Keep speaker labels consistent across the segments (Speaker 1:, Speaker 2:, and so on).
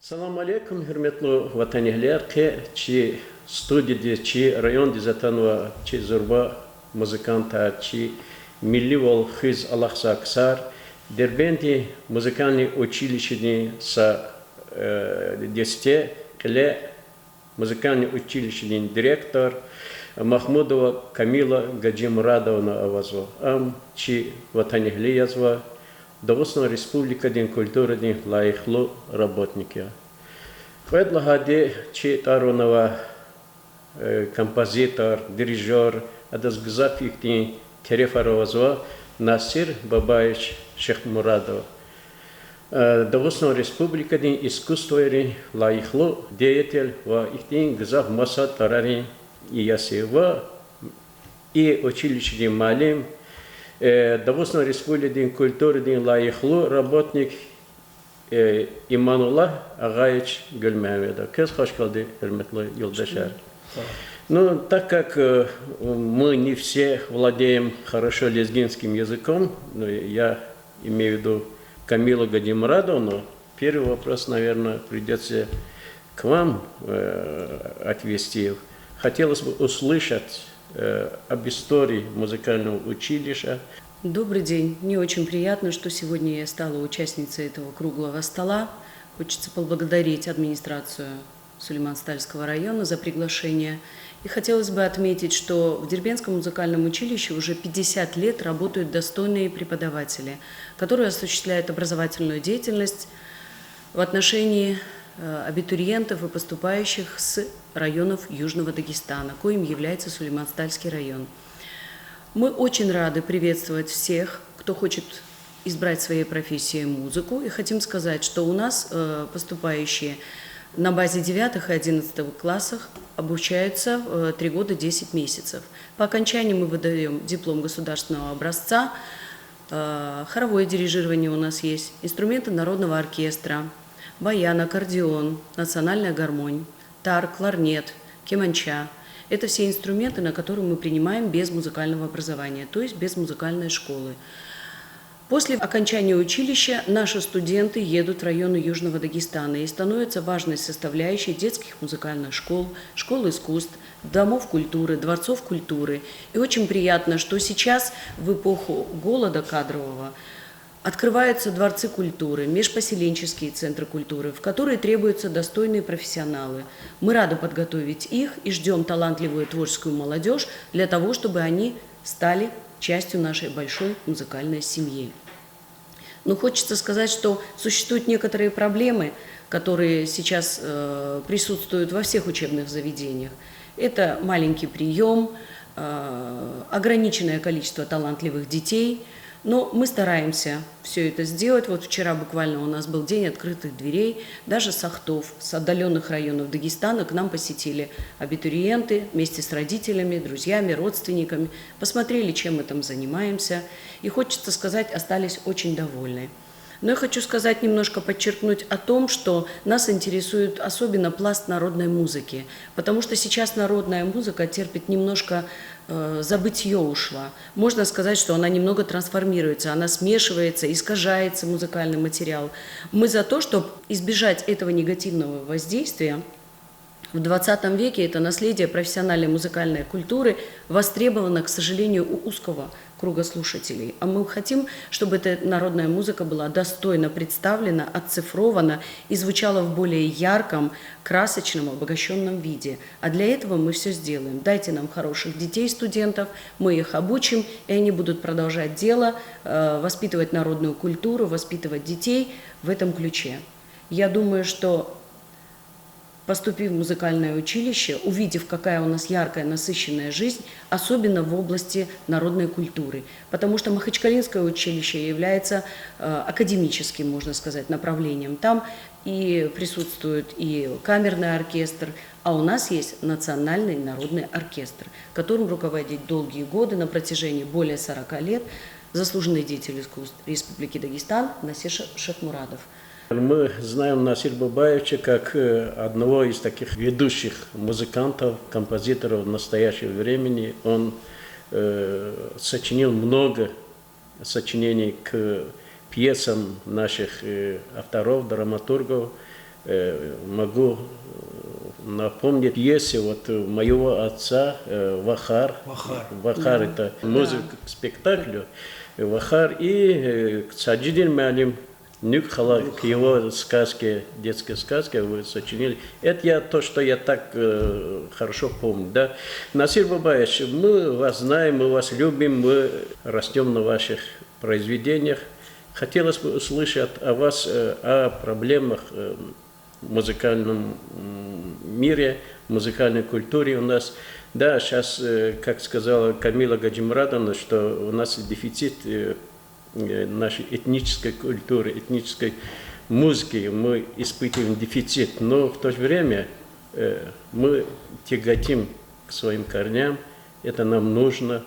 Speaker 1: Салам алейкум, hürmetli vatandaşlar, ki stüdyoda, ki rayon dizatanva, ki zorba muzikanta, ki milli vol hız Allah'sa kısar, Дербенти музыкальное училище с десяти лет, музыкальное училище директор Махмудова Камила Гаджимурадовна Авазо, чи ватанихли язва, Дагестан Республика дин культуры дин лайхлу работники. Предлагади чи таронова композитор, дирижер, адас гзафик дин Керефаровазва Насир Бабаевич Шехмурадов. Дагестан Республика дин искусствоведен лайхлу деятель ва ихтин гзаф масад тарарин и ясева и училище дин малим. Дагестан Республика дин культуры дин лайхлу работник Имануллах Агаевич Гульмамедов. Кез хош калды, хөрмәтле юлдашлар. Ну, так как мы не все владеем хорошо лезгинским языком, ну, я имею в виду Камилу Гаджимурадовну, первый вопрос, наверное, придется к вам отвести. Хотелось бы услышать об истории музыкального училища.
Speaker 2: Добрый день. Мне очень приятно, что сегодня я стала участницей этого круглого стола. Хочется поблагодарить администрацию Сулейман-Стальского района за приглашение. И хотелось бы отметить, что в Дербентском музыкальном училище уже 50 лет работают достойные преподаватели, которые осуществляют образовательную деятельность в отношении абитуриентов и поступающих с районов Южного Дагестана, коим является Сулейман-Стальский район. Мы очень рады приветствовать всех, кто хочет избрать своей профессией музыку. И хотим сказать, что у нас поступающие на базе 9 и 11 классах обучаются 3 года 10 месяцев. По окончании мы выдаем диплом государственного образца, хоровое дирижирование у нас есть, инструменты народного оркестра, баян, аккордеон, национальная гармонь, тар, кларнет, кеманча. Это все инструменты, на которые мы принимаем без музыкального образования, то есть без музыкальной школы. После окончания училища наши студенты едут в районы Южного Дагестана и становятся важной составляющей детских музыкальных школ, школ искусств, домов культуры, дворцов культуры. И очень приятно, что сейчас, в эпоху голода кадрового, открываются дворцы культуры, межпоселенческие центры культуры, в которые требуются достойные профессионалы. Мы рады подготовить их и ждем талантливую творческую молодежь для того, чтобы они стали частью нашей большой музыкальной семьи. Но хочется сказать, что существуют некоторые проблемы, которые сейчас присутствуют во всех учебных заведениях. Это маленький прием, ограниченное количество талантливых детей. Но мы стараемся все это сделать. Вот вчера буквально у нас был день открытых дверей. Даже с Ахтов, с отдаленных районов Дагестана к нам посетили абитуриенты вместе с родителями, друзьями, родственниками. Посмотрели, чем мы там занимаемся. И хочется сказать, остались очень довольны. Но я хочу сказать, немножко подчеркнуть о том, что нас интересует особенно пласт народной музыки. Потому что сейчас народная музыка терпит немножко забытье ушла. Можно сказать, что она немного трансформируется, она смешивается, искажается музыкальный материал. Мы за то, чтобы избежать этого негативного воздействия. В 20 веке это наследие профессиональной музыкальной культуры востребовано, к сожалению, у узкого круга слушателей. А мы хотим, чтобы эта народная музыка была достойно представлена, оцифрована и звучала в более ярком, красочном, обогащенном виде. А для этого мы все сделаем. Дайте нам хороших детей, студентов, мы их обучим, и они будут продолжать дело, воспитывать народную культуру, воспитывать детей в этом ключе. Я думаю, что поступив в музыкальное училище, увидев, какая у нас яркая, насыщенная жизнь, особенно в области народной культуры. Потому что Махачкалинское училище является академическим, можно сказать, направлением. Там и присутствует и камерный оркестр, а у нас есть национальный народный оркестр, которым руководит долгие годы, на протяжении более 40 лет, заслуженный деятель искусств Республики Дагестан Насир Шехмурадов.
Speaker 1: Мы знаем Насир Бабаевича как одного из таких ведущих музыкантов, композиторов настоящего времени. Он сочинил много сочинений к пьесам наших авторов, драматургов. могу напомнить пьесе вот моего отца Вахар. Вахар это музыка к спектаклю. Вахар и Саджидин Малим Нюкхала к его сказке, детской сказке вы сочинили. Это то, что я так хорошо помню. Да? Насир Бабаевич, мы вас знаем, мы вас любим, мы растем на ваших произведениях. Хотелось бы услышать о вас, о проблемах в музыкальном мире, музыкальной культуре у нас. Да, сейчас, как сказала Камила Гаджимурадовна, что у нас дефицит нашей этнической культуры, этнической музыки, мы испытываем дефицит, но в то же время мы тяготим к своим корням, это нам нужно.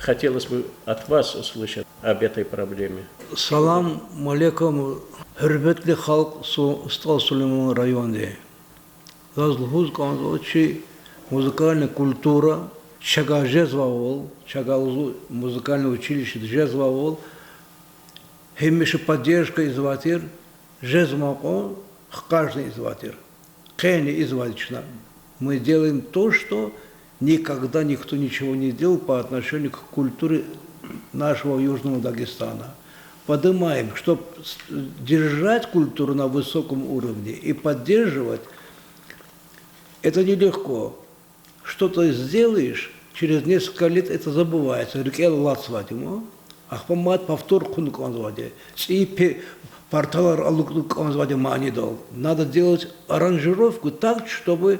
Speaker 1: Хотелось бы от вас услышать об этой проблеме.
Speaker 3: Салам алейкум, hürmetli halk Стал Сулейман районе. Газлхуз канзочи музыкальная культура, чага жезвавол, чагалзу музыкальное училище жезвавол, хемише поддержка изватир, жезвако каждый изватир, кени изватична. Мы делаем то, что никогда никто ничего не делал по отношению к культуре нашего Южного Дагестана. Поднимаем, чтобы держать культуру на высоком уровне и поддерживать, это нелегко. Что-то сделаешь, через несколько лет это забывается. Ахпамат повтор кунуканзваде. И порталар алуканзваде манидол. Надо делать аранжировку так, чтобы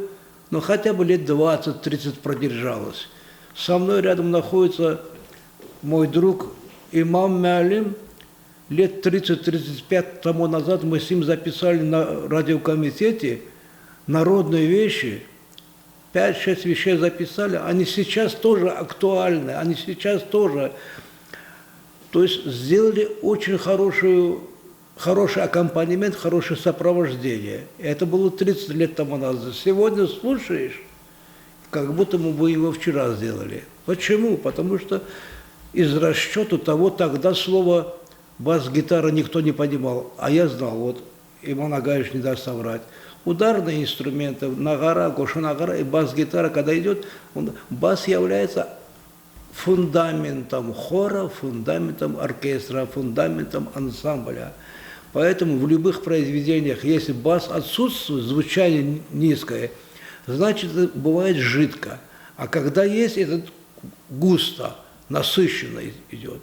Speaker 3: хотя бы лет 20-30 продержалось. Со мной рядом находится мой друг имам Мялим. Лет 30-35 тому назад мы с ним записали на радиокомитете народные вещи. 5-6 вещей записали. Они сейчас тоже актуальны. Они сейчас тоже... То есть сделали очень хороший аккомпанемент, хорошее сопровождение. Это было 30 лет тому назад. Сегодня слушаешь, как будто мы его вчера сделали. Почему? Потому что из расчета того тогда слова бас-гитара никто не понимал. А я знал, вот Иман Агаевич не даст соврать. Ударные инструменты, нагара, гошанагара и бас-гитара, когда идет, бас является фундаментом хора, фундаментом оркестра, фундаментом ансамбля. Поэтому в любых произведениях, если бас отсутствует, звучание низкое, значит, это бывает жидко. А когда есть, это густо, насыщенно идет.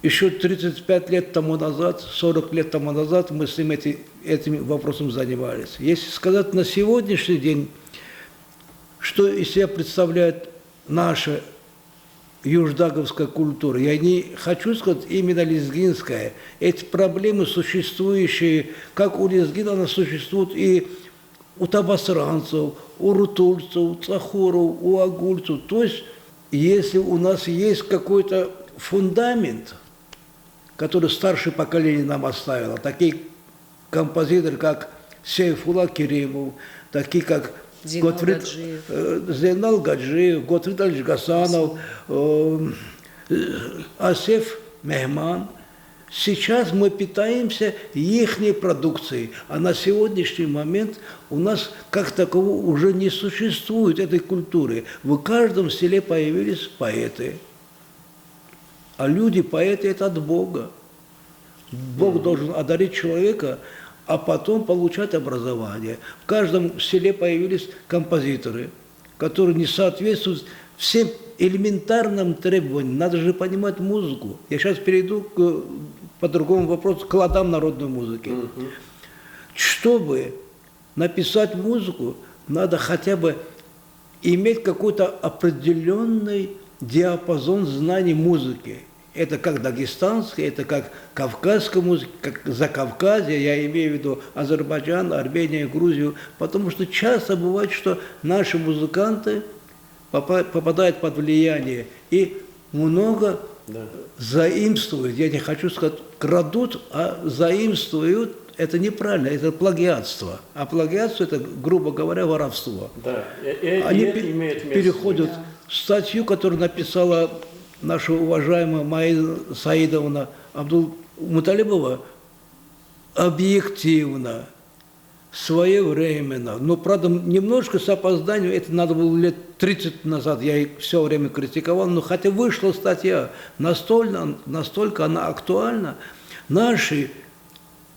Speaker 3: Еще 35 лет тому назад, 40 лет тому назад мы с ним этим вопросом занимались. Если сказать на сегодняшний день, что из себя представляет наша юждаговская культура, я не хочу сказать именно лезгинская. Эти проблемы, существующие, как у лезгин, она существует и у табасранцев, у рутульцев, у цахуров, у агульцев. То есть, если у нас есть какой-то фундамент, который старшее поколение нам оставило, такие композиторы, как Сейфулла Керимов, такие как Зейнал Гаджиев, Готфрид Ильич Гасанов, Асеф Мехман. Сейчас мы питаемся ихней продукцией, а на сегодняшний момент у нас как такового уже не существует этой культуры. В каждом селе появились поэты. А люди, поэты, это от Бога. Бог должен одарить человека, а потом получать образование. В каждом селе появились композиторы, которые не соответствуют всем элементарным требованиям. Надо же понимать музыку. Я сейчас перейду по другому вопросу, к ладам народной музыки. Чтобы написать музыку, надо хотя бы иметь какой-то определенный диапазон знаний музыки. Это как дагестанская, это как кавказская музыка, как Закавказье, я имею в виду Азербайджан, Армению, Грузию, потому что часто бывает, что наши музыканты попадают под влияние и много заимствуют, я не хочу сказать крадут, а заимствуют. Это неправильно, это плагиатство. А плагиатство – это, грубо говоря, воровство.
Speaker 1: Да.
Speaker 3: Они переходят в статью, которую написала наша уважаемая Майя Саидовна Абдул-Муталибова, объективно, своевременно. Но, правда, немножко с опозданием, это надо было лет 30 назад, я их все время критиковал, но хотя вышла статья, настолько она актуальна, наши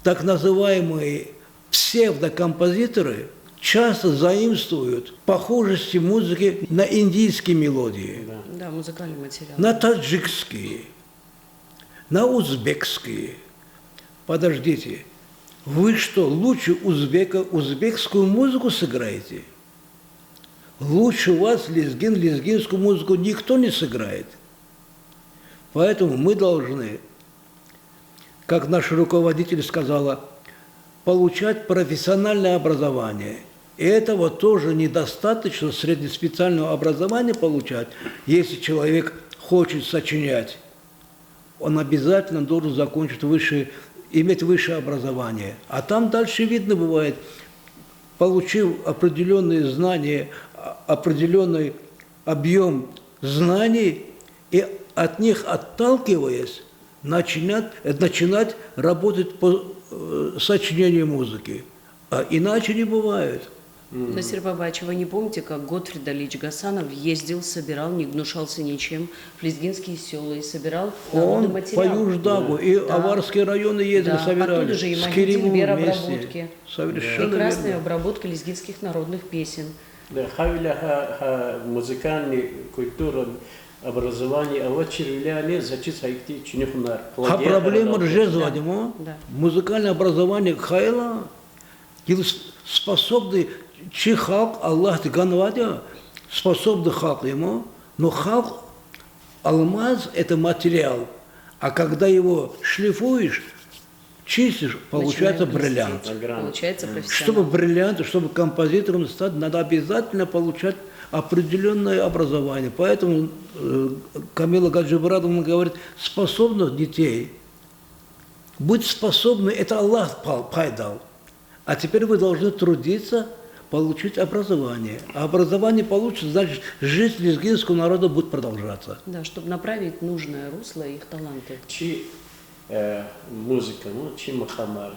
Speaker 3: так называемые псевдокомпозиторы часто заимствуют похожести музыки на индийские мелодии,
Speaker 2: Да, музыкальный материал.
Speaker 3: на таджикские, на узбекские. Подождите, вы что, лучше узбекскую музыку сыграете? Лучше вас лезгинскую музыку никто не сыграет. Поэтому мы должны, как наш руководитель сказала, получать профессиональное образование. И этого тоже недостаточно среднеспециального образования получать, если человек хочет сочинять. Он обязательно должен закончить иметь высшее образование. А там дальше видно бывает, получив определенные знания, определенный объем знаний, и от них отталкиваясь, начинать работать по сочинению музыки. А иначе не бывает.
Speaker 2: Насир Бабаевич, вы не помните, как Готфрид Алич Гасанов ездил, собирал, не гнушался ничем, в лезгинские села и собирал народный
Speaker 3: Он
Speaker 2: материал.
Speaker 3: по Юждагу и аварские районы ездили,
Speaker 2: Да,
Speaker 3: собирали.
Speaker 2: оттуда же и
Speaker 3: с
Speaker 2: Махидин
Speaker 3: Керимом
Speaker 2: Бер
Speaker 3: вместе.
Speaker 2: обработки.
Speaker 3: Совершенно
Speaker 2: Прекрасная
Speaker 3: верно.
Speaker 2: обработка лезгинских народных песен.
Speaker 1: Да, хавиля музыкальной культуры, образование, а вот червляне зачем сайти чинюхнар.
Speaker 3: А проблема ржезвадимо,
Speaker 2: Да.
Speaker 3: музыкальное образование хайла, способный чихалк Аллах Ганвадя, способный халк ему, но халк, алмаз – это материал, а когда его шлифуешь, чистишь, получается
Speaker 2: Начинает
Speaker 3: бриллиант.
Speaker 2: блестеть. Получается
Speaker 3: Чтобы
Speaker 2: профессионал.
Speaker 3: бриллиант, чтобы композитором стать, надо обязательно получать определенное образование. Поэтому Камила Гаджибрадовна говорит, способных детей, быть способны, это Аллах дал. А теперь вы должны трудиться, получить образование. А образование получится, значит, жизнь лезгинского народа будет продолжаться.
Speaker 2: Да, чтобы направить нужное русло их таланты.
Speaker 1: Чи музыка, ну, чи махамар,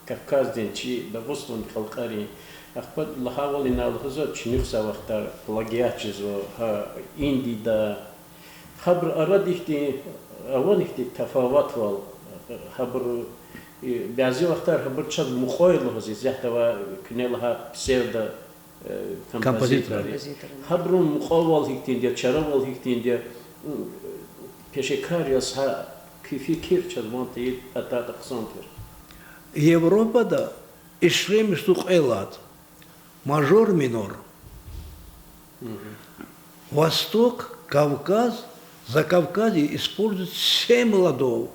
Speaker 1: Кавказден, чи Дагостан халқари, ахпад лахавали на лхаза, чинюх савахтар, плагиатчизо, индида, хабр арадихти, аванихти тафаватвал, хабр بعضی وقتا خبر چند مخایل هزی زهتا و کنالها پسیودا کمپوزیتوری خبرون مخاول هیچین دیا چرا وال هیچین دیا پیشکاریاس ها کیفی کیر چند منطقی اتا تقسانتر
Speaker 3: Европа, ишлем штук элат, мажор, минор. Восток, Кавказ, за Кавказе используют 7 ладов.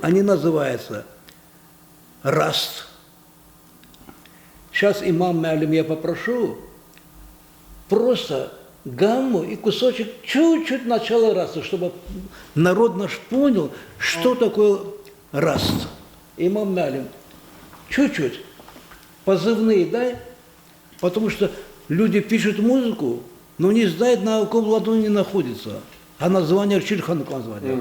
Speaker 3: Они называются раст. Сейчас, имам Мялим, я попрошу просто гамму и кусочек чуть-чуть начала раста, чтобы народ наш понял, что такое раст. Имам Мялим, чуть-чуть, позывные дай, потому что люди пишут музыку, но не знают, на каком ладу они находятся. А название Чильхан название.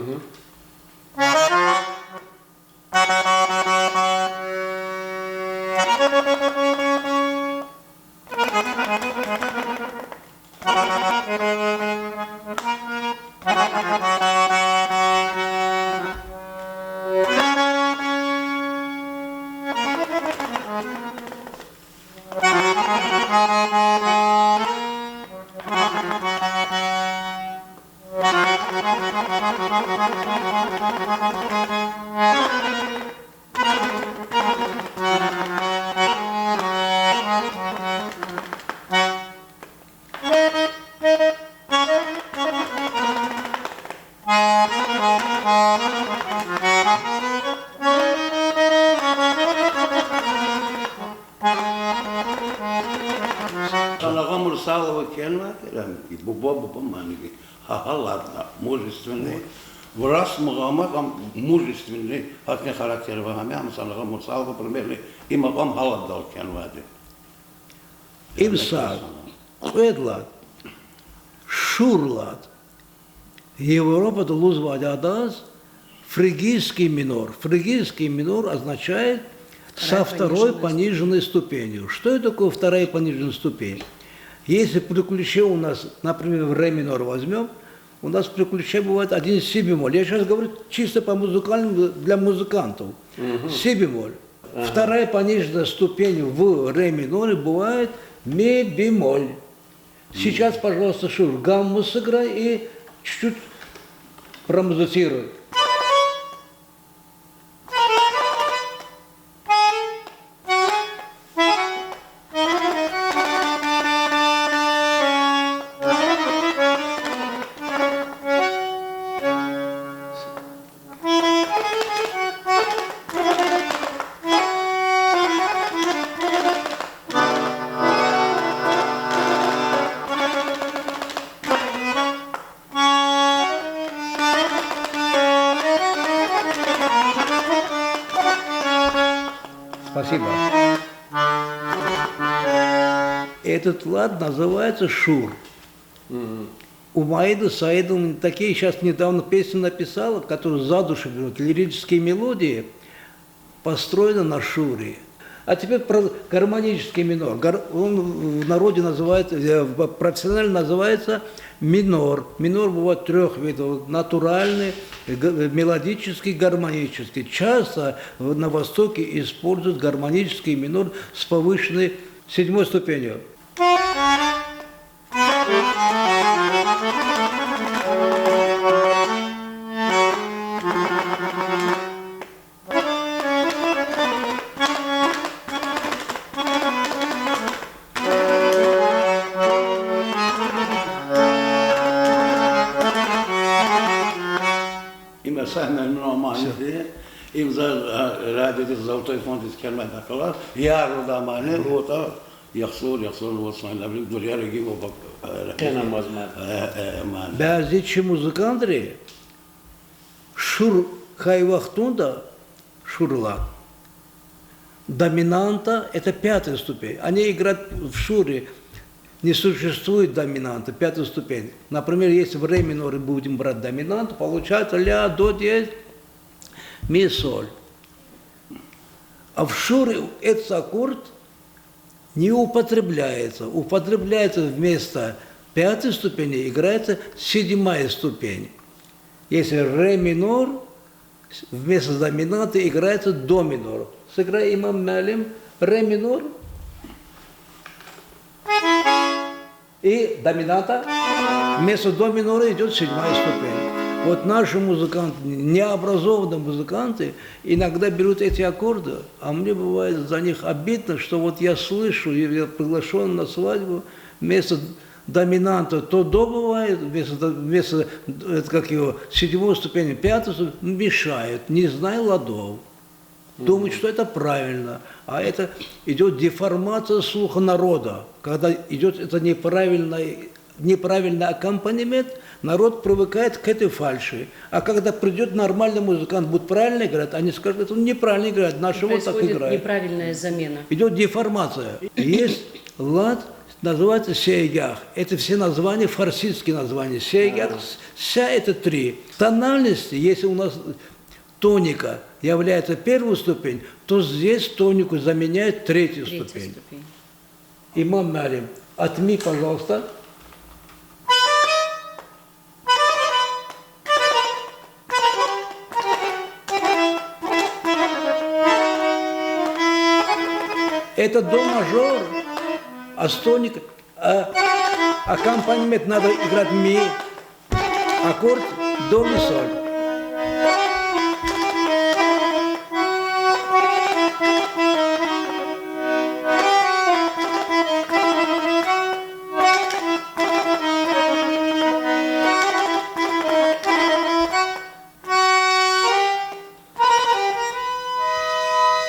Speaker 4: Салагамур Салова Кенва, Бубо Манги, Хахаладна, мужественный. В раз Мугамакам мужественный, как не характер Вагамям, Салагамур Салова, примерно, и Макам Халаддал Кенвади.
Speaker 3: Имсак, Куэдлат, Шурлат, Европа, Лузвадядас, фригийский минор. Фригийский минор означает со второй пониженной ступенью. Что это такое вторая пониженная ступень? Если при ключе у нас, например, в ре минор возьмем, у нас при ключе бывает один си бемоль. Я сейчас говорю чисто по музыкальному для музыкантов. Си бемоль. Вторая пониженная ступень в ре миноре бывает ми бемоль. Сейчас, пожалуйста, Шур, гамму сыграй и чуть-чуть промузицируй. Спасибо. Этот лад называется шур. У Маида Саида такие сейчас недавно песни написала, которые за душу берут, лирические мелодии, построены на шуре. А теперь про гармонический минор. Он в народе называется, профессионально называется минор. Минор бывает трех видов: натуральный, мелодический, гармонический. Часто на Востоке используют гармонический минор с повышенной седьмой ступенью.
Speaker 4: אם הסמל נורמלי, אם זה רדיו זולטוי פונטיס כלמד הקלה, יערוד המענה, הוא אותו יחזור לווסמן, להביא גדולי הרגים
Speaker 1: כן, המזמן.
Speaker 3: Бязичи музыканты шур хайвахтунда шурла. Доминанта – это пятая ступень. Они играют в шуре. Не существует доминанта, пятая ступень. Например, если в ре миноре будем брать доминанту, получается ля, до, диез, ми, соль. А в шуре этот аккорд не употребляется. Употребляется вместо пятой ступени, играется седьмая ступень. Если ре минор, вместо доминанты играется до минор. Сыграй имам Малим ре минор. И домината, вместо до минора идет седьмая ступень. Вот наши музыканты, необразованные музыканты, иногда берут эти аккорды, а мне бывает за них обидно, что вот я слышу, я приглашен на свадьбу, вместо доминанта то до бывает, вместо как его, седьмой ступени, пятой ступени, мешают, не зная ладов. Думают, что это правильно, а это идет деформация слуха народа. Когда идет это неправильный аккомпанемент, народ привыкает к этой фальши. А когда придет нормальный музыкант, будет правильно играть, они скажут, это он неправильно играет, наши вот так играют.
Speaker 2: Неправильная замена.
Speaker 3: Идет деформация. Есть лад, называется сейгях. Это все названия, фарсидские названия. Сейгях, ся это три. Тональности, если у нас тоника является первую ступень, то здесь тонику заменяет третью ступень. Имам Малим, отми, пожалуйста. Это до мажор, а с тоник, аккомпанемент надо играть ми, аккорд до ми соль.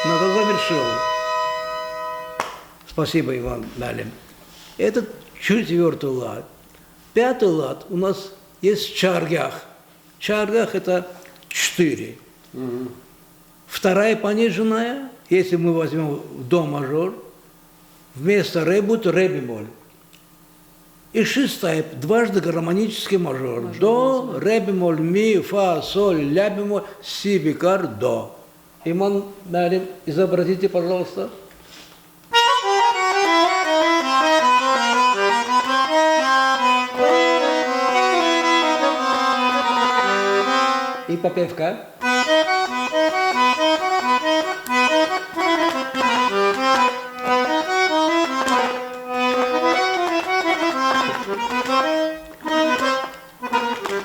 Speaker 3: Надо завершил. Спасибо, Иван Малим. Это четвертый лад. Пятый лад у нас есть чаргях. Чаргях это 4. Вторая пониженная, если мы возьмем до мажор, вместо ре будет ре бемоль. И шестая, дважды гармонический мажор. До, ре бемоль, ми, фа, соль, ля бемоль, си бикар, до. Иман Малим, изобразите, пожалуйста. И попевка.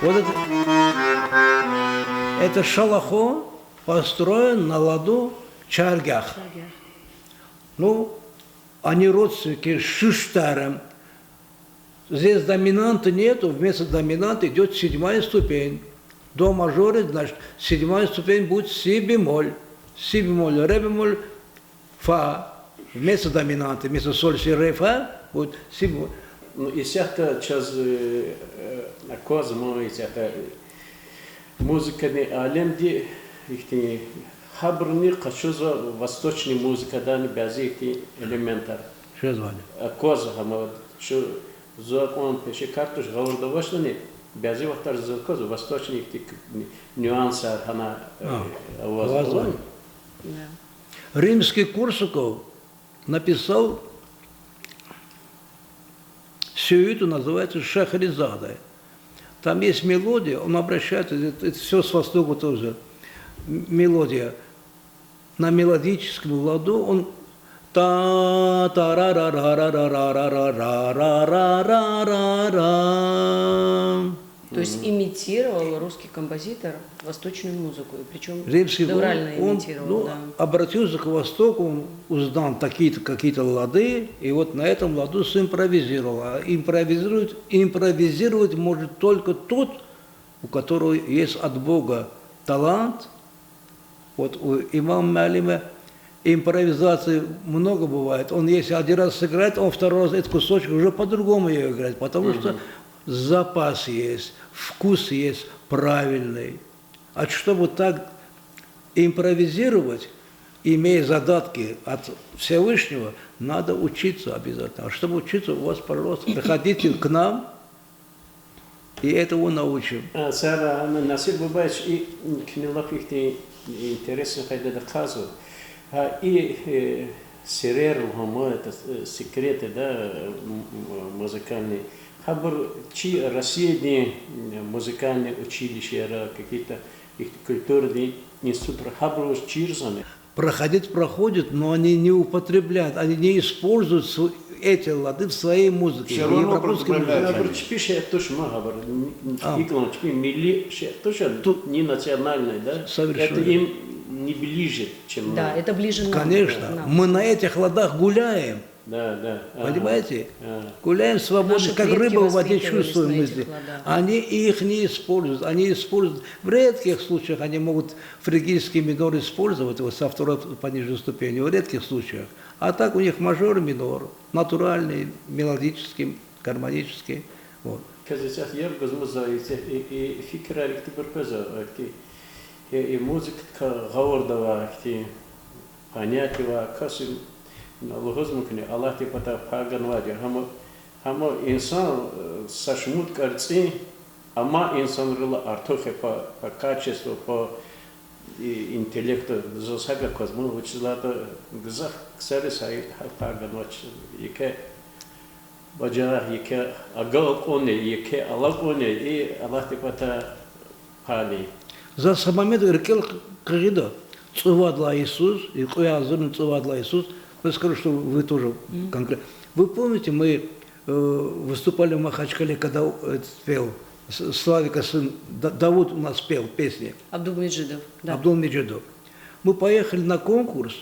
Speaker 3: Вот это шалахо построен на ладу чаргях. Ну, они родственники с шиштарем. Здесь доминанты нету, вместо доминанты идет седьмая ступень. До мажоре, значит, седьмая ступень будет си бемоль. Си бемоль, ре бемоль, фа. Вместо доминанты, вместо соль, си, ре, фа будет си бемоль.
Speaker 1: Ну, и всякая час козмо, и всякая музыка не алемди, их хабрни, качуза восточный музыка, да, не без их элементар.
Speaker 3: Что звали?
Speaker 1: Коза, хама, что за он пише картуш, говорда вашно не, без их вахтар за коза, восточный их нюансы, она
Speaker 3: Да.
Speaker 2: Да.
Speaker 3: Римский Корсаков написал сюиту, называется Шахризада. Там есть мелодия, он обращается, это все с востока тоже, мелодия. На мелодическом ладу он та-та-ра-ра-ра-ра-ра-ра-ра-ра-ра.
Speaker 2: То есть имитировал русский композитор восточную музыку, и причем
Speaker 3: Римский,
Speaker 2: дурально
Speaker 3: он
Speaker 2: имитировал. Да.
Speaker 3: обратился к Востоку, он узнал какие-то лады, и вот на этом ладу симпровизировал. А импровизировать может только тот, у которого есть от Бога талант. Вот у имама Малима импровизации много бывает. Он если один раз сыграет, он второй раз этот кусочек уже по-другому ее играет, потому что запас есть, вкус есть правильный. А чтобы так импровизировать, имея задатки от Всевышнего, надо учиться обязательно. А чтобы учиться, у вас, пожалуйста, приходите к нам, и этого научим.
Speaker 1: Сара, насиб бабач и книлах их интересно хайда доказу. И серер, это секреты, да, музыкальные. Хабар, чи российские музыкальные училища, какие-то их культурные институты, хабар уж чирзаны.
Speaker 3: Проходят, но они не употребляют, они не используют эти лады в своей музыке.
Speaker 4: Все равно
Speaker 3: Европейской
Speaker 4: употребляют.
Speaker 3: музыке.
Speaker 1: Хабар, чпише тоже хабар, иклон, чпи мили, тоже тут не национальный, да?
Speaker 3: Совершенно.
Speaker 1: Это им не ближе, чем
Speaker 2: Да,
Speaker 1: нам.
Speaker 2: это ближе нам.
Speaker 3: Конечно,
Speaker 2: нам.
Speaker 3: мы на этих ладах гуляем,
Speaker 1: Да.
Speaker 3: понимаете?
Speaker 1: Ага.
Speaker 3: Гуляем свободно,
Speaker 2: Наши
Speaker 3: как
Speaker 2: предки
Speaker 3: рыба в воде,
Speaker 2: воспитывались
Speaker 3: чувствуем
Speaker 2: на
Speaker 3: мы
Speaker 2: этих
Speaker 3: здесь.
Speaker 2: ладах.
Speaker 3: Они их не используют, они используют, в редких случаях они могут фригийский минор использовать его со второй пониженной ступени, в редких случаях. А так у них мажор и минор, натуральный, мелодический, гармонический. Вот.
Speaker 1: Казалось, я размазал и фикра электропоза, и музыка говордова, понятия, касим на логозмукне, Аллах типа паганвади, хамо инсан сашмут карци, ама инсан рыла артохе по качеству, по интеллекту, засага козмон, вычислата гзах ксарисай паганвач, яке баджарах, яке агал оне, яке Аллах оне, и Аллах типа пали.
Speaker 3: За самомет Иркел Кагида, Цувадла Иисус, и Куязун Цувадла Иисус, я скажу, что вы тоже конкретно. Вы помните, мы выступали в Махачкале, когда спел Славика сын, Давуд у нас пел песни.
Speaker 2: Абдул-Меджидов. Да.
Speaker 3: Абдул-Меджидов. Мы поехали на конкурс,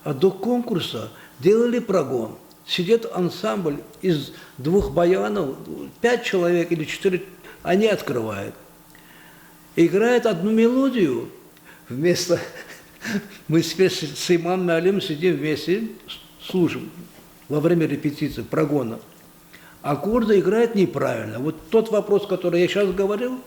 Speaker 3: а до конкурса делали прогон. Сидит ансамбль из 2 баянов, 5 человек или 4, они открывают. Играет одну мелодию, вместо... Мы с имамом Малим сидим вместе, слушаем во время репетиции, прогона. Аккорды играют неправильно. Вот тот вопрос, который я сейчас говорил,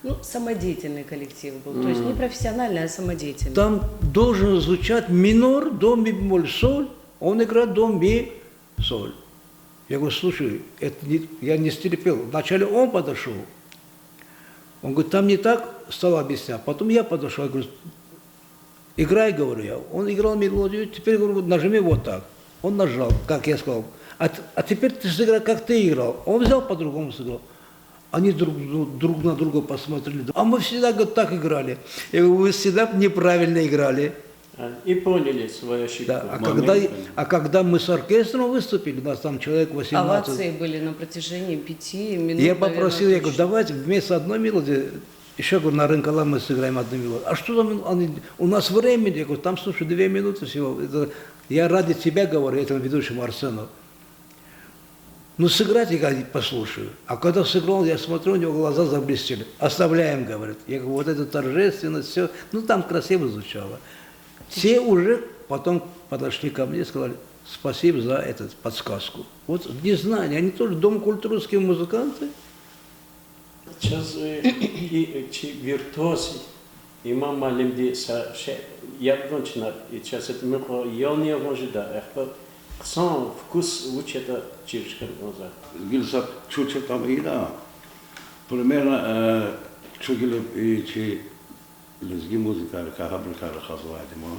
Speaker 2: Ну, самодеятельный коллектив был. То есть не профессиональный, а самодеятельный.
Speaker 3: там должен звучать минор, до, ми, бемоль, соль, он играет до, ми, соль. Я говорю, слушай, я не стерпел. Вначале он подошел. Он говорит, там не так, стал объяснять. Потом я подошел, я говорю, играй, говорю я. Он играл мелодию, теперь, говорю, нажми вот так. Он нажал, как я сказал. А теперь ты сыграй, как ты играл. Он взял по-другому сыграл. Они друг на друга посмотрели. А мы всегда, говорит, так играли. Я говорю, вы всегда неправильно играли.
Speaker 1: И поняли свою ошибку.
Speaker 3: Да. А когда мы с оркестром выступили, у нас там человек 18.
Speaker 2: Овации были на протяжении 5 минут.
Speaker 3: Я попросил, я говорю, давайте вместо одной мелодии, еще говорю, на Рынкала мы сыграем одну мелодию. А что там, у нас времени, я говорю, там, слушай, 2 минуты всего. Я ради тебя говорю, этому ведущему Арсену. Ну, сыграть я послушаю. А когда сыграл, я смотрю, у него глаза заблестели. Оставляем, говорит. Я говорю, вот это торжественность, все. Ну, там красиво звучало. Все уже потом подошли ко мне и сказали, спасибо за эту подсказку. Вот незнание, они тоже дом культурские музыканты.
Speaker 1: Сейчас виртуоз имам малимди яблочно, и сейчас это мы елне ожида, сам вкус учета чиршкан назад.
Speaker 4: Гильсат чуча там и да. Примерно чугили и чи лезги музыка, кахабрика хазвадимо.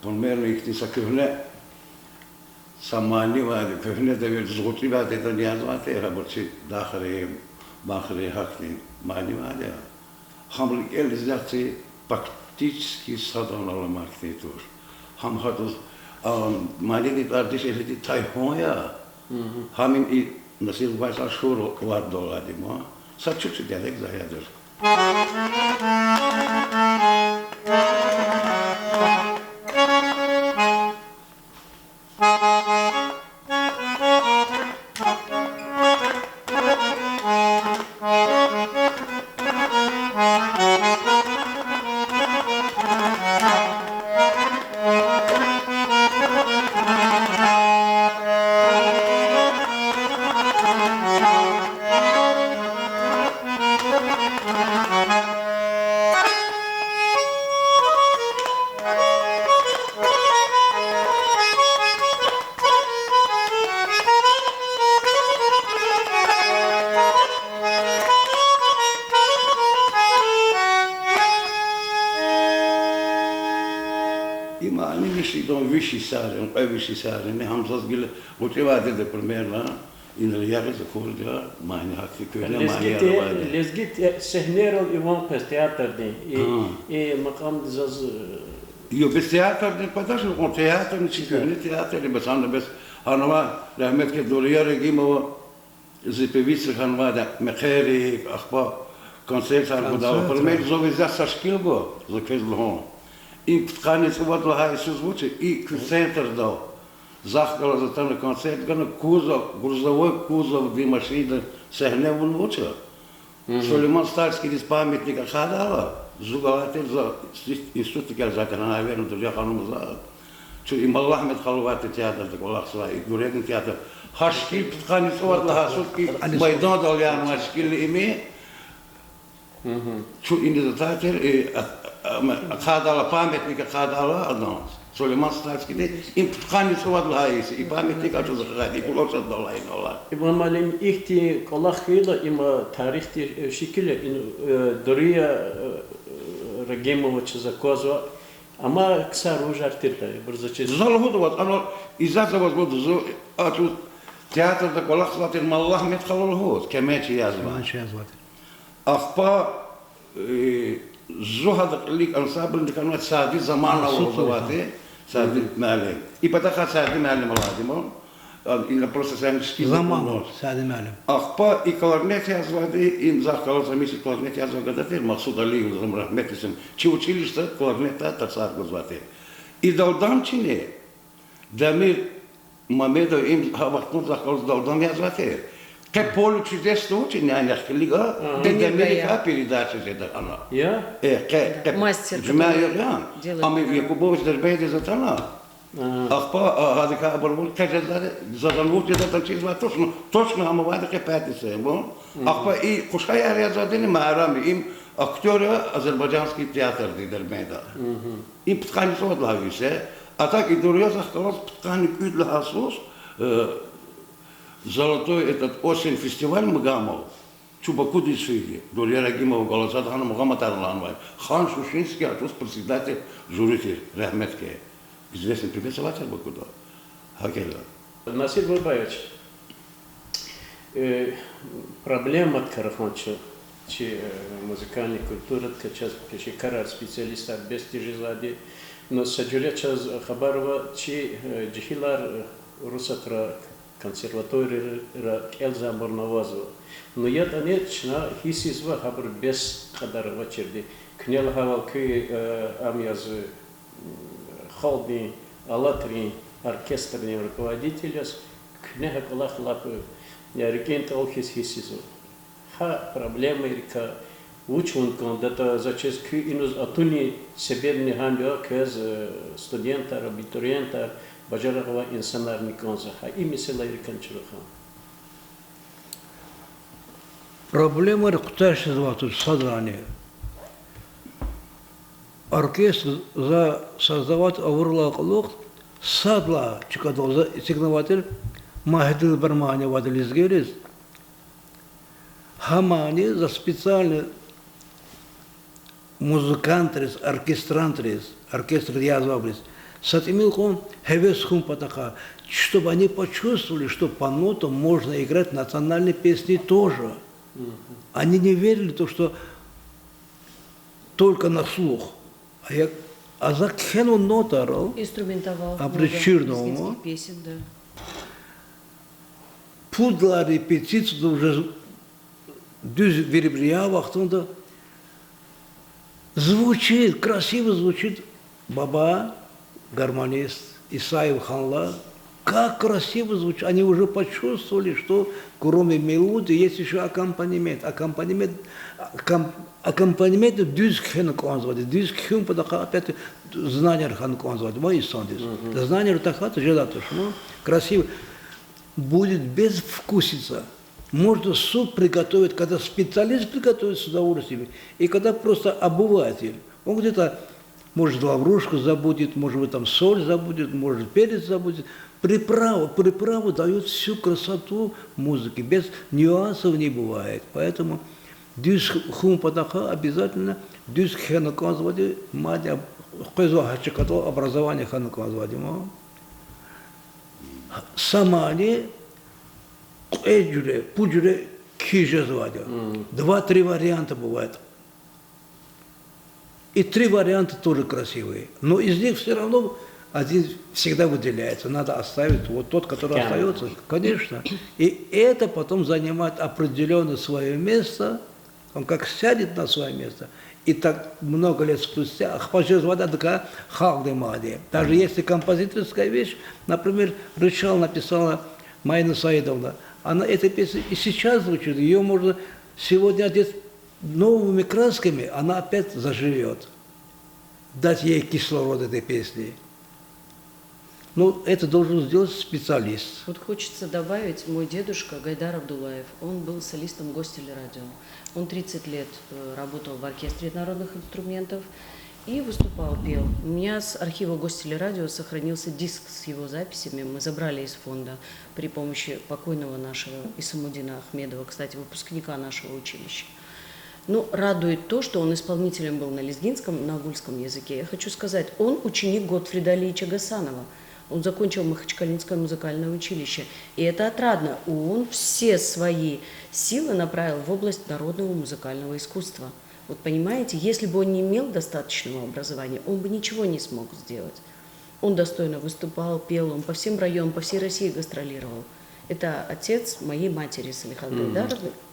Speaker 4: Примерно их не сакывне самани вади, кывне да ведь згутли вади это не азвате, рабочий дахари, бахари, хакни, мани вади. Хамлик элизати практически саданала мактитур. Хам хатус Малини артишелити тайхоя. Хамим и насил вайса шуро вардоладимо. Сачучи диалек заядыр. Ima ani nishi don vishi sare, un vishi sare, ne hamzas gil motivate de primerna in el jahre de kurda, meine hakki köhne, meine jahre.
Speaker 1: Lezgit sehnerol Ivan Pes teatrdi и макам заз
Speaker 4: Io bis teatr ne padash on teatr ne çıkıyor teatr ne basan bes hanıma rahmet ke doliya regimo zipevice hanıma da mekeri akhba konser sargoda primer zoveza sashkilgo zakezlhon и тканец вот лагает все звучит, и центр дал. Захкало за там концерт, кузов, грузовой кузов, где машина, сехне вон учил. Сулейман Стальский из памятника ходала, зугалател за институт гелзака, наверное, друзья ханум за. Что и Маллах мет халват театр, так Аллах свай, и гурегн театр. Хашкил тканец вот лагает, и майдан дал я на хашкил ими. Что и не театр, и خادالا памятника خادالا одно. Сулейман Стальский, им ткани сувадлагаиси, и памятника что захади, и кулоса долай нола.
Speaker 1: İmam Malim ihti kolakıyla ima tarihti şekilde Doriya Regimova zakozva, ama kısa rujar tirka, brzaçı.
Speaker 4: Залгуду вот, оно из-за возгоду, а тут театр так Аллах сватир Маллах мет халалгуд, кемечи язва. Ахпа زهد ليك انصاب اللي كانوا سادي زمان وضواتي سادي مالي يبقى سادي مالي ملادمو إن البروسيس
Speaker 3: زمان سادي مالي
Speaker 4: أخبا إكلارنيت يا زوادي إن زاك الله زميس إكلارنيت يا زوادي في المقصود اللي وزم رحمة اسم شو училище كلارنيتا تصار زوادي إذا ودام شيني دمير مامدو إم هبطون زاك الله دام يا زوادي كبول чудес учения, они хлига, Америка передача это она.
Speaker 1: Я?
Speaker 2: Мастер.
Speaker 4: А мы Якубович дербейде за тана. Ахпа, адика абурбул кежезаре, заданвут это там чиз точно амавада кепатисе, бон. Ахпа и кушая рязадени маарами им актеры азербайджанский театр дербейда. Им ткани содлагисе, а так и дурья захкалос ткани кюдла асус. золотой этот осень фестиваль Мгамов, Чуба Кудишиги, Дурья Рагимова, Галасадхана, Мухаммад Арланвай, Хан Шушинский, Атус, председатель жюри Рахметке. Известный преподаватель Бакуда. Хакела.
Speaker 1: Насир Бабаевич, проблема Караханча, че музыкальной культуры, сейчас карар специалиста без тяжелоди, но саджуля час Хабарова, че джихилар Русатра консерватория Эльза Мурнавазова. Но я то нет, на хисизва Хабар без Хадарова черди. Княл Хавалки Амьяз Холдни, Алатри, оркестрный руководитель, княга Калах Лапы, я рекент Олхис хисизва. Ха проблема река учун кондата зачес ки инуз атуни себедни хамбио кез студента, абитуриента, бажарова инсанар никонза. Ха и мисела рекан чуруха.
Speaker 3: Проблема рекуташи звату содрание. Оркестр за создавать авурлаклук садла чикадол за сигнователь Махидил Бармани вадилис герис. Хамани за специальный музыкантрис, оркестрантрис, оркестр язваблис, сатимилком хевесхум патаха, чтобы они почувствовали, что по нотам можно играть национальные песни тоже. Они не верили в то, что только на слух. А за кхену нотарал,
Speaker 2: Инструментовал
Speaker 3: а
Speaker 2: много
Speaker 3: причирному,
Speaker 2: лезгинских песен, да.
Speaker 3: пудла репетицию уже düz веребрия вахтунда звучит, красиво звучит Баба, гармонист, Исаев Ханла, как красиво звучит. Они уже почувствовали, что кроме мелодии есть еще аккомпанемент. Аккомпанемент düz кхен конзвали, düz кхен подаха опять знание хан конзвали, мой сандис. Знание ртахата желатуш, ну красиво. Будет безвкусица. Можно суп приготовить, когда специалист приготовит с удовольствием, и когда просто обыватель. Он где-то, может, лаврушку забудет, может быть, там соль забудет, может, перец забудет. Приправу дает всю красоту музыки, без нюансов не бывает. Поэтому дюс хум патаха обязательно, дюс хенакон звади, мадя, образование хенакон звади. Самани, эджуре, пуджуре, киже звади. 2-3 варианта бывает. И 3 варианта тоже красивые. Но из них все равно один всегда выделяется. Надо оставить вот тот, который остается. Конечно. И это потом занимает определенное свое место. Он как сядет на свое место. И так много лет спустя, даже если композиторская вещь, например, Рычал написала Майна Саидовна, она этой песни и сейчас звучит, ее можно сегодня одеть новыми красками, она опять заживет. Дать ей кислород этой песни. Но это должен сделать специалист.
Speaker 2: Вот хочется добавить, мой дедушка Гайдар Абдулаев, он был солистом гостелерадио. Он 30 лет работал в оркестре народных инструментов и выступал, пел. У меня с архива гостелерадио сохранился диск с его записями. Мы забрали из фонда при помощи покойного нашего Исамудина Ахмедова, кстати, выпускника нашего училища. Ну, радует то, что он исполнителем был на лезгинском, на агульском языке. Я хочу сказать, он ученик Готфрида Алиевича Гасанова. Он закончил Махачкалинское музыкальное училище. И это отрадно. Он все свои силы направил в область народного музыкального искусства. Вот понимаете, если бы он не имел достаточного образования, он бы ничего не смог сделать. Он достойно выступал, пел, он по всем районам, по всей России гастролировал. Это отец моей матери, Салихат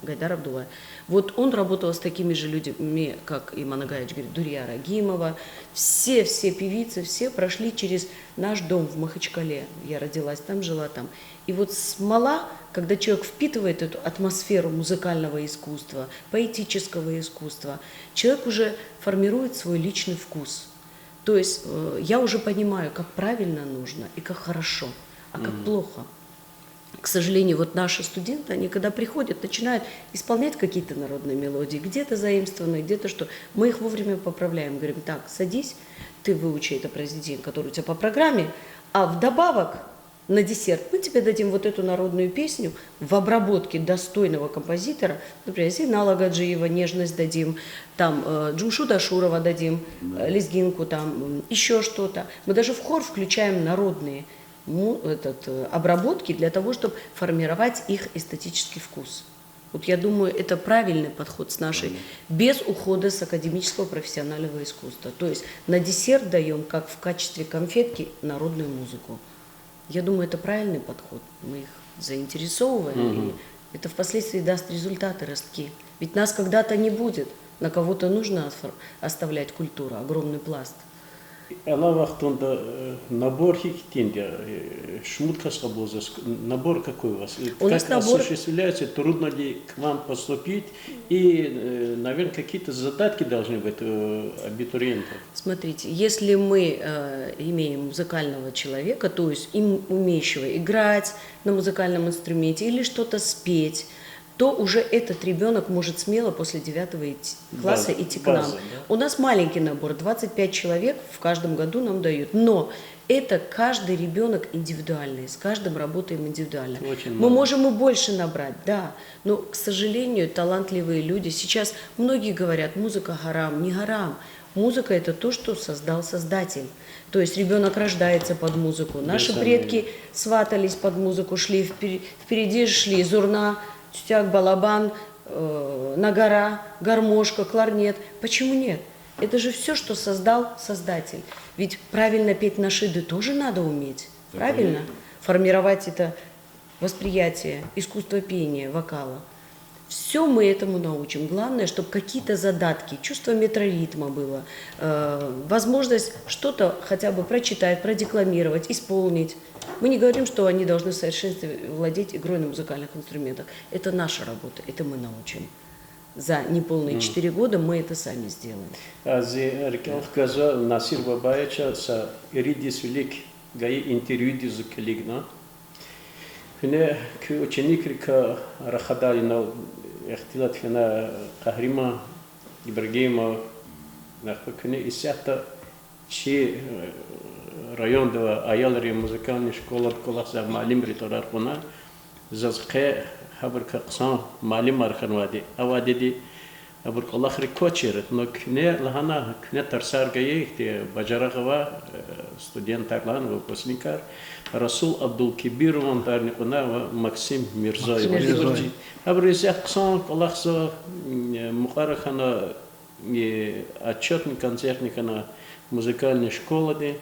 Speaker 2: Гайдар Абдулаев. Вот он работал с такими же людьми, как и Манагаевич говорит, Дурья Рагимова. Все певицы, все прошли через наш дом в Махачкале. Я родилась там, жила там. И вот смола, когда человек впитывает эту атмосферу музыкального искусства, поэтического искусства, человек уже формирует свой личный вкус. То есть я уже понимаю, как правильно нужно и как хорошо, а как плохо. К сожалению, вот наши студенты, они когда приходят, начинают исполнять какие-то народные мелодии, где-то заимствованные, где-то что. Мы их вовремя поправляем, говорим, так, садись, ты выучи это произведение, которое у тебя по программе, а вдобавок на десерт мы тебе дадим вот эту народную песню в обработке достойного композитора, например, Зейнала Гаджиева «Нежность» дадим, там Джумшуда Ашурова дадим, лезгинку, там еще что-то. Мы даже в хор включаем народные обработки для того, чтобы формировать их эстетический вкус. Вот я думаю, это правильный подход с нашей, без ухода с академического профессионального искусства. То есть на десерт даем, как в качестве конфетки, народную музыку. Я думаю, это правильный подход. Мы их заинтересовываем, и это впоследствии даст результаты, ростки. Ведь нас когда-то не будет. На кого-то нужно оставлять культуру, огромный пласт.
Speaker 1: Ала вахтунда набор хиктинде, шмутка слабоза, набор какой у вас?
Speaker 2: У нас
Speaker 1: как
Speaker 2: набор...
Speaker 1: осуществляется, трудно ли к вам поступить? И, наверное, какие-то задатки должны быть у абитуриентов.
Speaker 2: Смотрите, если мы имеем музыкального человека, то есть умеющего играть на музыкальном инструменте или что-то спеть, то уже этот ребенок может смело после 9 класса идти к нам.
Speaker 1: Да?
Speaker 2: У нас маленький набор, 25 человек в каждом году нам дают, но это каждый ребенок индивидуальный, с каждым работаем индивидуально. Мы можем и больше набрать, да, но, к сожалению, талантливые люди, сейчас многие говорят, музыка харам, не харам. Музыка – это то, что создал Создатель. То есть ребенок рождается под музыку. Наши предки сватались под музыку, шли впереди, шли зурна, тютяк, балабан, нагара, гармошка, кларнет. Почему нет? Это же все, что создал Создатель. Ведь правильно петь нашиды тоже надо уметь. Правильно? Формировать это восприятие, искусство пения, вокала. Все мы этому научим. Главное, чтобы какие-то задатки, чувство метроритма было, возможность что-то хотя бы прочитать, продекламировать, исполнить. Мы не говорим, что они должны в совершенстве владеть игрой на музыкальных инструментах. Это наша работа, это мы научим. За неполные 4 года мы это сами сделаем.
Speaker 1: Каза Насир Бабаевича с Иридис Велик гаи интервью с коллегна. Хне к ученик река Рахадалина ихтилат хна Кахрима Ибрагимова нахкне исята чи районда аялри музыкальной школы коласа малим риторар кона зазке хабар касан малим арханвади авадиди абур колах рекочер но кне лахана кне тарсар гаи бажарагава студенттарлан выпускникар Расул Абдул-Кибир Вантарникуна Максим Мирзаев. Абризях ксан колахса мухарахана отчетный концертника на музыкальной школе.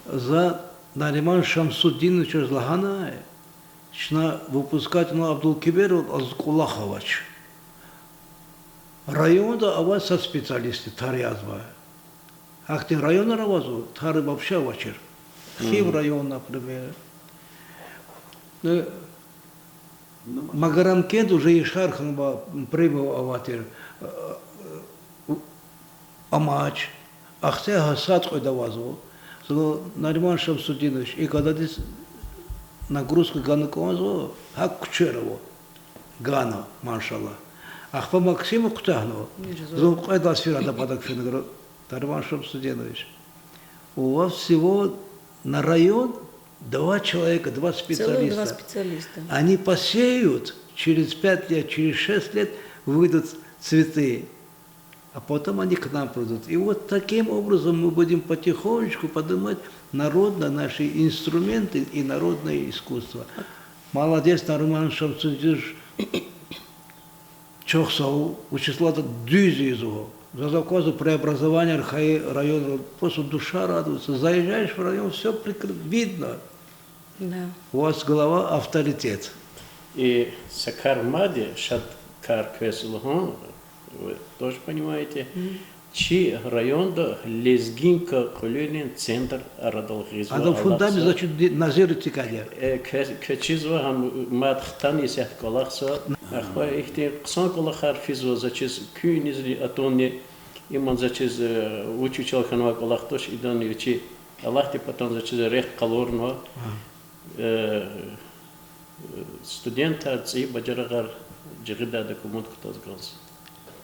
Speaker 3: За Нариман Шамсуддинович Злахана шна выпускатель Абдул-Кибир Азкулахович. Районда аваз со специалисты Тарязба. Ах ты район равазу Тары вообще вачер. Хив район, например. Магарамкент уже и Шарханба прибыл аватир. Амач. Ахте Хасад Койдавазу. Нариман Шамсуддинович. И когда здесь нагрузка Гана Конзу, хак Кучерово. Гана, машалла. Ахпа Максима Кутахнова. Зум Койда сфера да падак финаград. Нариман Шамсуддинович. У вас всего на район 2 человека, 2 специалиста.
Speaker 2: Целых 2 специалиста.
Speaker 3: Они посеют, через 5 лет, через 6 лет выйдут цветы, а потом они к нам придут. И вот таким образом мы будем потихонечку поднимать народные наши инструменты и народное искусство. Молодец, Нариман Шамсуддинович Чохсау, учислата дюзи из его. За заказу преобразования района, просто душа радуется. Заезжаешь в район, все видно.
Speaker 2: Да.
Speaker 3: У вас голова авторитет.
Speaker 1: И Сакармаде, Шаткар Квеслухон, вы тоже понимаете, чи район да лезгинка колонин центр Арадалхизва.
Speaker 3: Адам фундамент значит Назир Тикадия.
Speaker 1: Качизва хам мадхтани сях колахса. Ахва ихте ксан колахар физва зачиз кюнизли атоне иман зачиз учучал ханва колахтош идан ючи Аллах ти потом зачиз рех калорно студента ци баджарагар жигда документ кутазганс.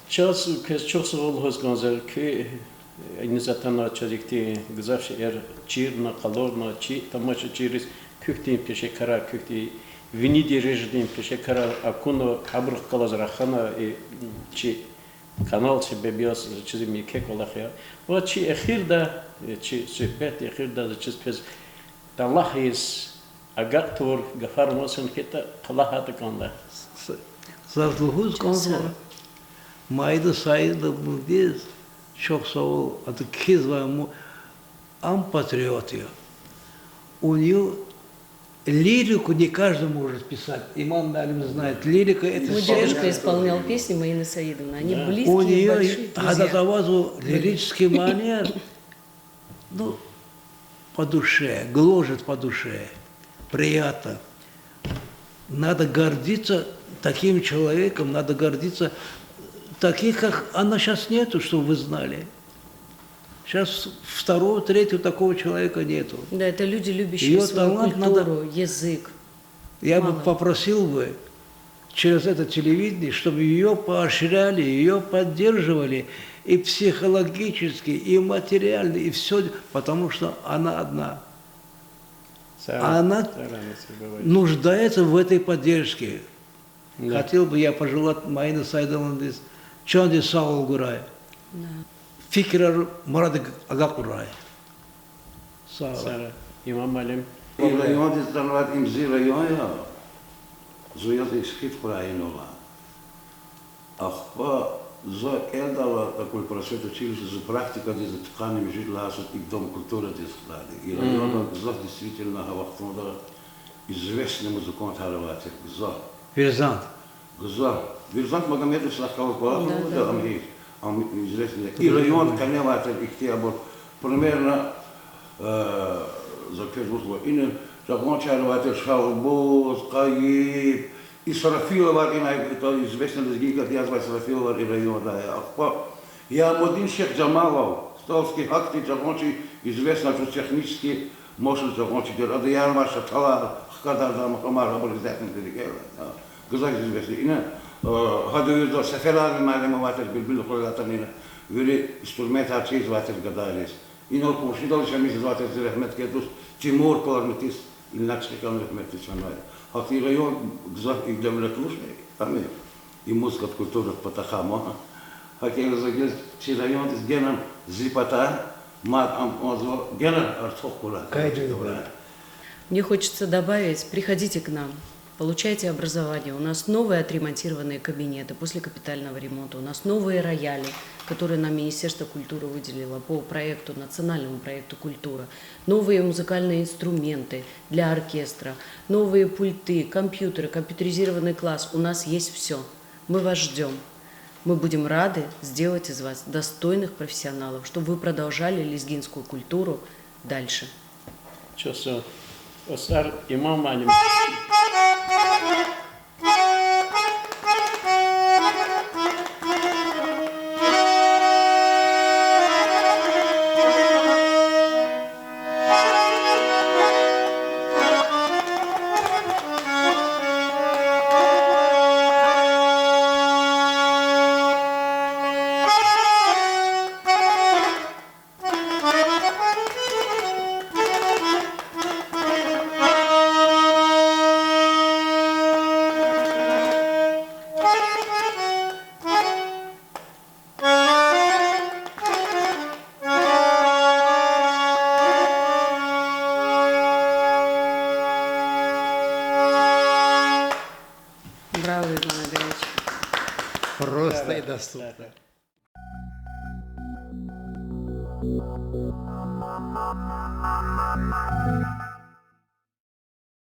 Speaker 1: Час кесчосо волхозганзер ки инизатана чазикти гзавши чирна калорно чи тамаша чирис kühteyim teşekkür kühtey vini direjdim teşekkür akunu abrık kalazrahana çi kanal çi bebios çizim yekek olak ya. O çi ahirda çi sohbet ahirda çiz pez Allah is agaktur gafar olsun kita kalahat kanla.
Speaker 3: Zarzluhuz konuşma. Mayda sayıda bu biz çok sağ ol. Adı kız var mı? Am патриот ее. У нее лирику не каждый может писать. Имам Малим знает. Лирика это
Speaker 2: Мой дедушка исполнял песни Маины Саидовны. Они
Speaker 3: у
Speaker 2: близкие,
Speaker 3: нее
Speaker 2: большие друзья.
Speaker 3: Хадатавазу лирический манер, ну, по душе, гложет по душе, приятно. Надо гордиться таким человеком, надо гордиться таких, как она сейчас нету, чтобы вы знали. Сейчас второго, третьего такого человека нету.
Speaker 2: Да, это люди, любящие
Speaker 3: Ее
Speaker 2: свою
Speaker 3: талант
Speaker 2: культуру, язык.
Speaker 3: Я
Speaker 2: Мало.
Speaker 3: бы попросил бы через это телевидение, чтобы ее поощряли, ее поддерживали и психологически, и материально, и все, потому что она одна. Она нуждается в этой поддержке.
Speaker 1: Да.
Speaker 3: Хотел бы я пожелать Майна Сайдаландис, Чонди Саул Гурай,
Speaker 2: Да.
Speaker 3: Фикрар Мурад Агакурай.
Speaker 1: Sara İmam Malim
Speaker 4: Raion is dan wat in zie raion ja. Zo je het schiet voor een ola. Ach, zo eldava такой просвет училище за практика, где за тканями жить лазут и дом культуры здесь клали. И район Гзо действительно Хавахтунда известный музыкант Хараватик Гзо.
Speaker 3: Ферзант.
Speaker 4: Гзо. Вирзант Магомедов слахал Куаху, да, Амгир. Известный. И район Каневатик Ихтиабор примерно закрыть вышло. И Жагон Чарватик Шалбоз, Каиб, и Сарафилова, это известно лезгинка, я зваю Сарафилова и район, да. Я Модин Шех Джамалов, столский акты Жагончи, известно, что технически может Жагончи делать. А я ваша тала, когда Махамара был известен делегел. Газак известный. И هذا سفران معلم واتر بالبلد خلاتنا вели инструментация из ватер гадались. И на пошли чем из ватер зрехмет кетус Тимур Кларнетис и начали Кларнетис чанай. А ты район гзак и для млеклушный, там и музыка культура потахама. А когда загез чи район из геном зипата мат амозо гена артхокула.
Speaker 2: Мне хочется добавить, приходите к нам, получайте образование. У нас новые отремонтированные кабинеты после капитального ремонта. У нас новые рояли, которые нам Министерство культуры выделило по проекту, национальному проекту «Культура». Новые музыкальные инструменты для оркестра, новые пульты, компьютеры, компьютеризированный класс. У нас есть все. Мы вас ждем. Мы будем рады сделать из вас достойных профессионалов, чтобы вы продолжали лезгинскую культуру дальше.
Speaker 1: Чосо Осар İmam Malim
Speaker 2: Браво, Иван Игоревич.
Speaker 3: Просто и доступно.
Speaker 1: Да.